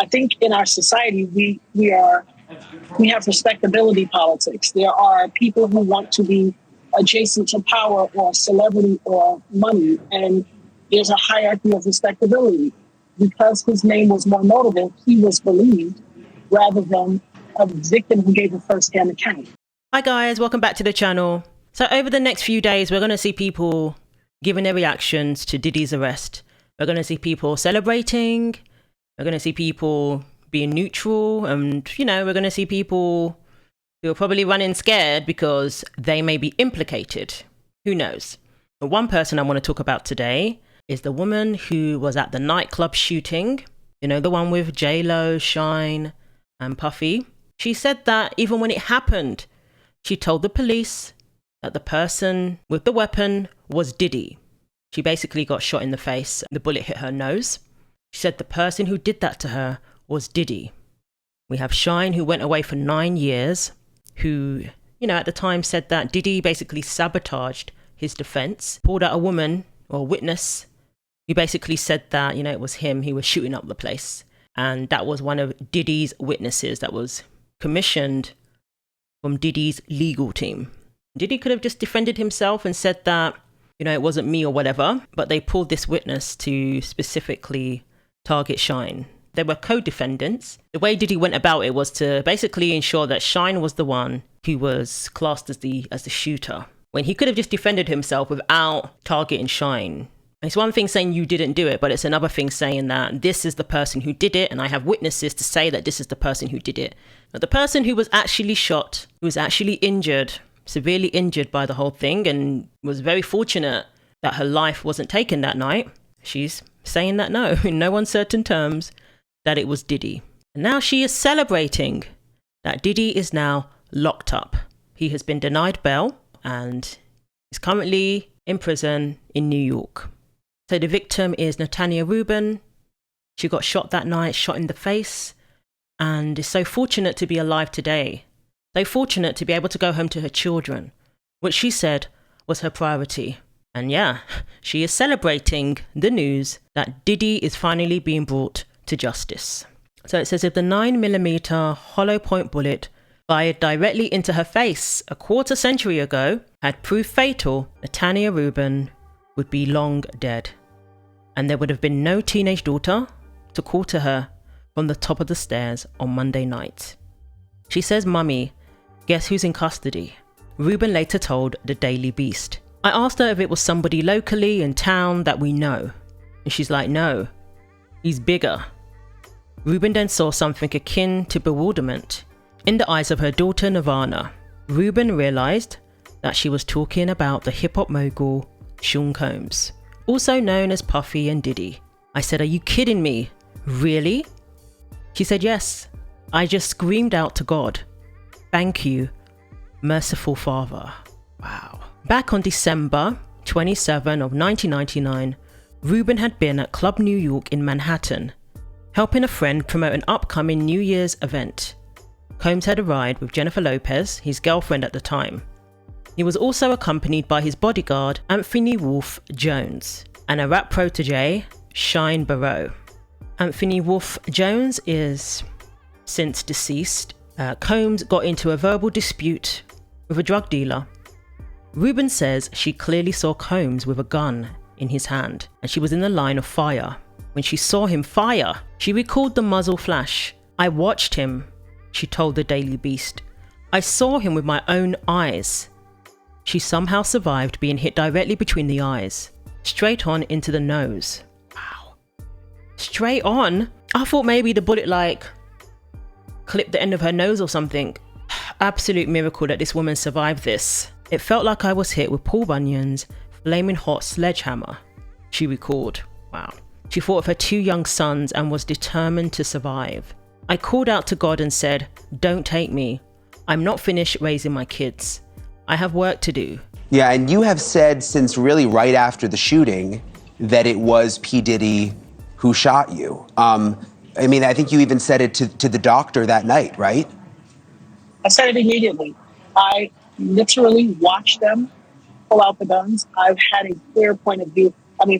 I think in our society, we have respectability politics. There are people who want to be adjacent to power or celebrity or money, and there's a hierarchy of respectability. Because his name was more notable, he was believed rather than a victim who gave a first-hand account. Hi guys, welcome back to the channel. So over the next few days, we're going to see people giving their reactions to Diddy's arrest. We're going to see people celebrating. We're going to see people being neutral. And, we're going to see people who are probably running scared because they may be implicated. Who knows? But one person I want to talk about today is the woman who was at the nightclub shooting. The one with J-Lo, Shyne, and Puffy. She said that even when it happened, she told the police that the person with the weapon was Diddy. She basically got shot in the face. The bullet hit her nose. She said the person who did that to her was Diddy. We have Shyne, who went away for 9 years, who, at the time said that Diddy basically sabotaged his defense, pulled out a woman or a witness who basically said that, it was him, he was shooting up the place. And that was one of Diddy's witnesses that was commissioned from Diddy's legal team. Diddy could have just defended himself and said that, it wasn't me or whatever, but they pulled this witness to specifically target Shyne. They were co-defendants. The way Diddy went about it was to basically ensure that Shyne was the one who was classed as the shooter, when he could have just defended himself without targeting Shyne. It's one thing saying you didn't do it, but it's another thing saying that this is the person who did it, and I have witnesses to say that this is the person who did it. But the person who was actually shot, who was actually injured, severely injured by the whole thing, and was very fortunate that her life wasn't taken that night, she's saying that no, in no uncertain terms, that it was Diddy. And now she is celebrating that Diddy is now locked up. He has been denied bail and is currently in prison in New York. So the victim is Natania Reuben. She got shot that night, shot in the face, and is so fortunate to be alive today. So fortunate to be able to go home to her children, which she said was her priority. And yeah, she is celebrating the news that Diddy is finally being brought to justice. So it says if the 9mm hollow point bullet fired directly into her face a quarter century ago had proved fatal, Natania Reuben would be long dead. And there would have been no teenage daughter to call to her from the top of the stairs on Monday night. She says, "Mummy, guess who's in custody?" Reuben later told the Daily Beast. I asked her if it was somebody locally in town that we know. And she's like, no, he's bigger. Reuben then saw something akin to bewilderment in the eyes of her daughter Nirvana. Reuben realized that she was talking about the hip-hop mogul Sean Combs, also known as Puffy and Diddy. I said, "Are you kidding me? Really?" She said, "Yes. I just screamed out to God. Thank you, merciful Father." Wow. Back on December 27 of 1999, Reuben had been at Club New York in Manhattan, helping a friend promote an upcoming New Year's event. Combs had arrived with Jennifer Lopez, his girlfriend at the time. He was also accompanied by his bodyguard, Anthony Wolf Jones, and a rap protege, Shyne Barrow. Anthony Wolf Jones is since deceased. Combs got into a verbal dispute with a drug dealer. Reuben says she clearly saw Combs with a gun in his hand, and she was in the line of fire. When she saw him fire, she recalled the muzzle flash. "I watched him," she told the Daily Beast. "I saw him with my own eyes." She somehow survived being hit directly between the eyes, straight on into the nose. Wow. Straight on? I thought maybe the bullet clipped the end of her nose or something. Absolute miracle that this woman survived this. "It felt like I was hit with Paul Bunyan's flaming hot sledgehammer," she recalled. Wow. She thought of her 2 young sons and was determined to survive. "I called out to God and said, 'Don't take me. I'm not finished raising my kids. I have work to do.'" Yeah, and you have said since really right after the shooting that it was P. Diddy who shot you. I think you even said it to the doctor that night, right? I said it immediately. I literally watched them pull out the guns. I've had a clear point of view.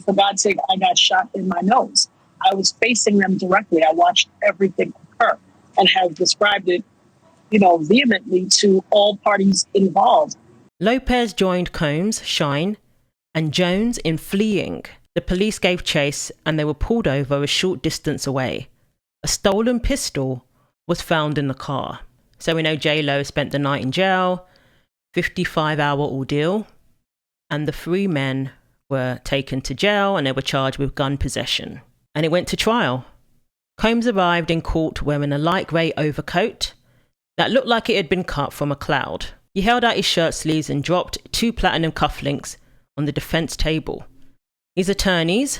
For God's sake, I got shot in my nose. I was facing them directly. I watched everything occur and have described it, vehemently to all parties involved. Lopez joined Combs, Shyne, and Jones in fleeing. The police gave chase and they were pulled over a short distance away. A stolen pistol was found in the car. So we know J-Lo spent the night in jail, 55-hour ordeal, and the three men were taken to jail and they were charged with gun possession. And it went to trial. Combs arrived in court wearing a light grey overcoat that looked like it had been cut from a cloud. He held out his shirt sleeves and dropped 2 platinum cufflinks on the defense table. His attorneys,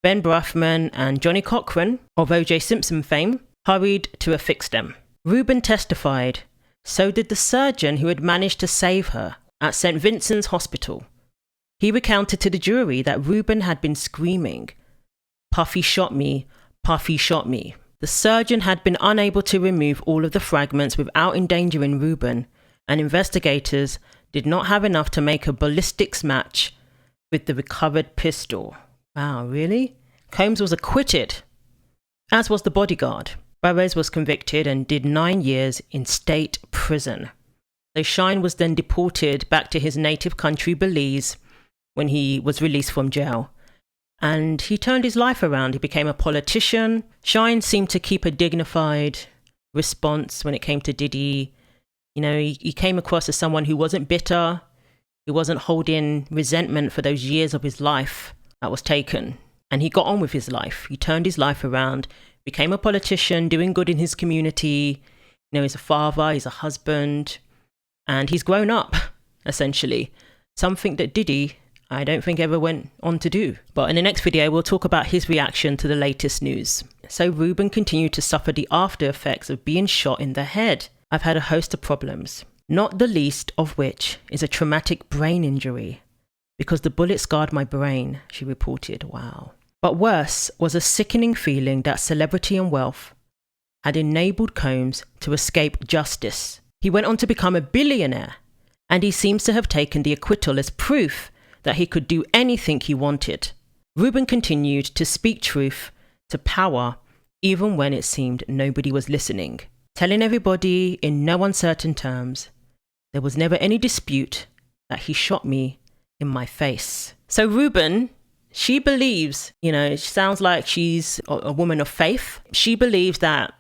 Ben Brafman and Johnny Cochran, of O.J. Simpson fame, hurried to affix them. Reuben testified. So did the surgeon who had managed to save her at St. Vincent's Hospital. He recounted to the jury that Reuben had been screaming, "Puffy shot me, Puffy shot me." The surgeon had been unable to remove all of the fragments without endangering Reuben, and investigators did not have enough to make a ballistics match with the recovered pistol. Wow, really? Combs was acquitted, as was the bodyguard. Burroughs was convicted and did 9 years in state prison. So Shyne was then deported back to his native country, Belize, when he was released from jail. And he turned his life around. He became a politician. Shyne seemed to keep a dignified response when it came to Diddy. He came across as someone who wasn't bitter, who wasn't holding resentment for those years of his life that was taken. And he got on with his life. He turned his life around, became a politician, doing good in his community. He's a father, he's a husband, and he's grown up, essentially. Something that Diddy, I don't think, ever went on to do. But in the next video, we'll talk about his reaction to the latest news. So Reuben continued to suffer the after effects of being shot in the head. I've had a host of problems, not the least of which is a traumatic brain injury, because the bullet scarred my brain, she reported. Wow. But worse was a sickening feeling that celebrity and wealth had enabled Combs to escape justice. He went on to become a billionaire, and he seems to have taken the acquittal as proof that he could do anything he wanted. Reuben continued to speak truth to power even when it seemed nobody was listening, telling everybody in no uncertain terms, there was never any dispute that he shot me in my face. So Reuben, she believes, it sounds like she's a woman of faith. She believes that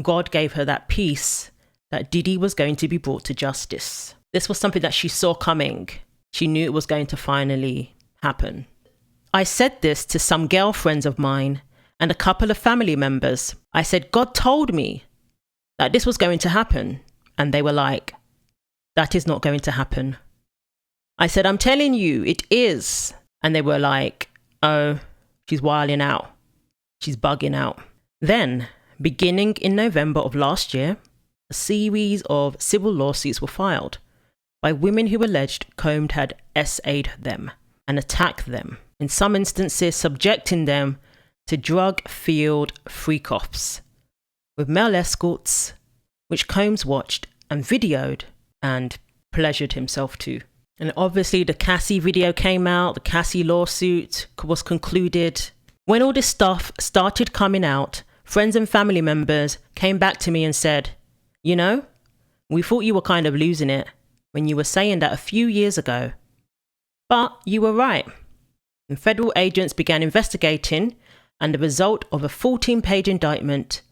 God gave her that peace, that Diddy was going to be brought to justice. This was something that she saw coming. She knew it was going to finally happen. I said this to some girlfriends of mine and a couple of family members. I said, God told me that this was going to happen. And they were like, that is not going to happen. I said, I'm telling you, it is. And they were like, oh, she's wilding out. She's bugging out. Then, beginning in November of last year, a series of civil lawsuits were filed by women who alleged Combs had SA'd them and attacked them, in some instances subjecting them to drug-fueled freak-offs with male escorts, which Combs watched and videoed and pleasured himself to. And obviously the Cassie video came out, the Cassie lawsuit was concluded. When all this stuff started coming out, friends and family members came back to me and said, we thought you were kind of losing it when you were saying that a few years ago. But you were right. And federal agents began investigating, and the result of a 14-page indictment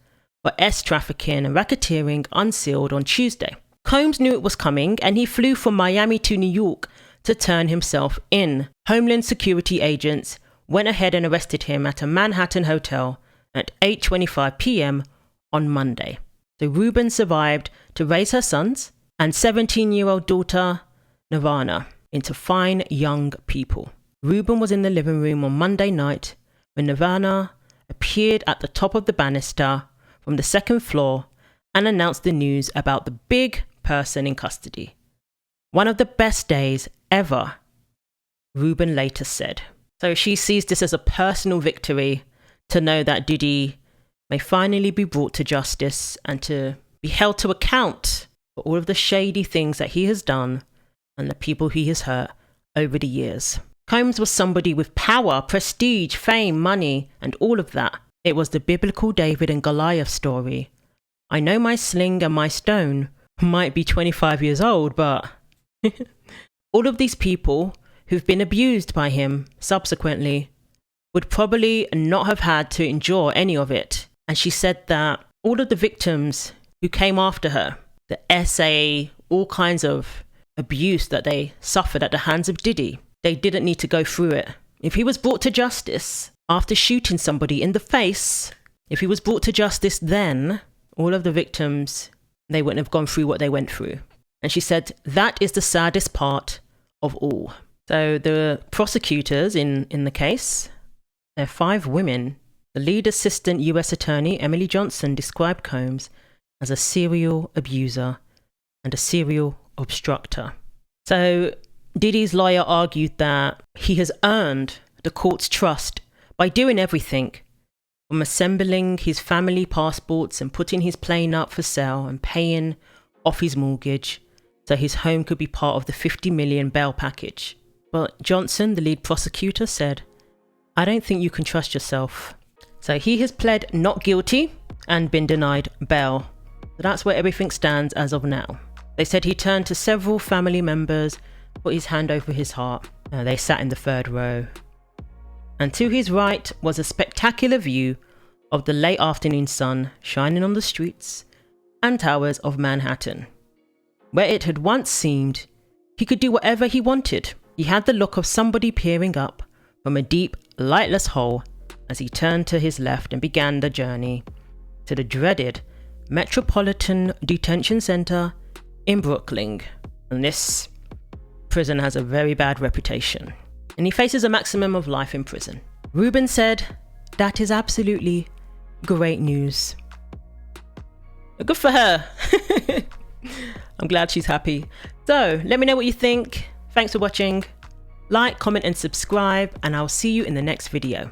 for trafficking and racketeering unsealed on Tuesday. Combs knew it was coming, and he flew from Miami to New York to turn himself in. Homeland Security agents went ahead and arrested him at a Manhattan hotel at 8:25 p.m. on Monday. So Reuben survived to raise her sons and 17-year-old daughter, Nirvana, into fine young people. Reuben was in the living room on Monday night when Nirvana appeared at the top of the banister from the second floor and announced the news about the big person in custody. One of the best days ever, Reuben later said. So she sees this as a personal victory to know that Diddy may finally be brought to justice and to be held to account for all of the shady things that he has done and the people he has hurt over the years. Combs was somebody with power, prestige, fame, money, and all of that. It was the biblical David and Goliath story. I know my sling and my stone might be 25 years old, but all of these people who've been abused by him subsequently would probably not have had to endure any of it. And she said that all of the victims who came after her, the SA, all kinds of abuse that they suffered at the hands of Diddy, they didn't need to go through it. If he was brought to justice after shooting somebody in the face, if he was brought to justice then, all of the victims, they wouldn't have gone through what they went through. And she said that is the saddest part of all. So the prosecutors in the case, they're 5 women. The lead assistant US attorney, Emily Johnson, described Combs as a serial abuser and a serial obstructor. So Diddy's lawyer argued that he has earned the court's trust by doing everything from assembling his family passports and putting his plane up for sale and paying off his mortgage so his home could be part of the $50 million bail package. But Johnson, the lead prosecutor, said, I don't think you can trust yourself. So he has pled not guilty and been denied bail. So that's where everything stands as of now. They said he turned to several family members, put his hand over his heart. They sat in the 3rd row. And to his right was a spectacular view of the late afternoon sun shining on the streets and towers of Manhattan, where it had once seemed he could do whatever he wanted. He had the look of somebody peering up from a deep, lightless hole as he turned to his left and began the journey to the dreaded Metropolitan Detention Center in Brooklyn. And this prison has a very bad reputation. And he faces a maximum of life in prison. Reuben said, that is absolutely great news. Good for her. I'm glad she's happy. So let me know what you think. Thanks for watching. Like, comment and subscribe, and I'll see you in the next video.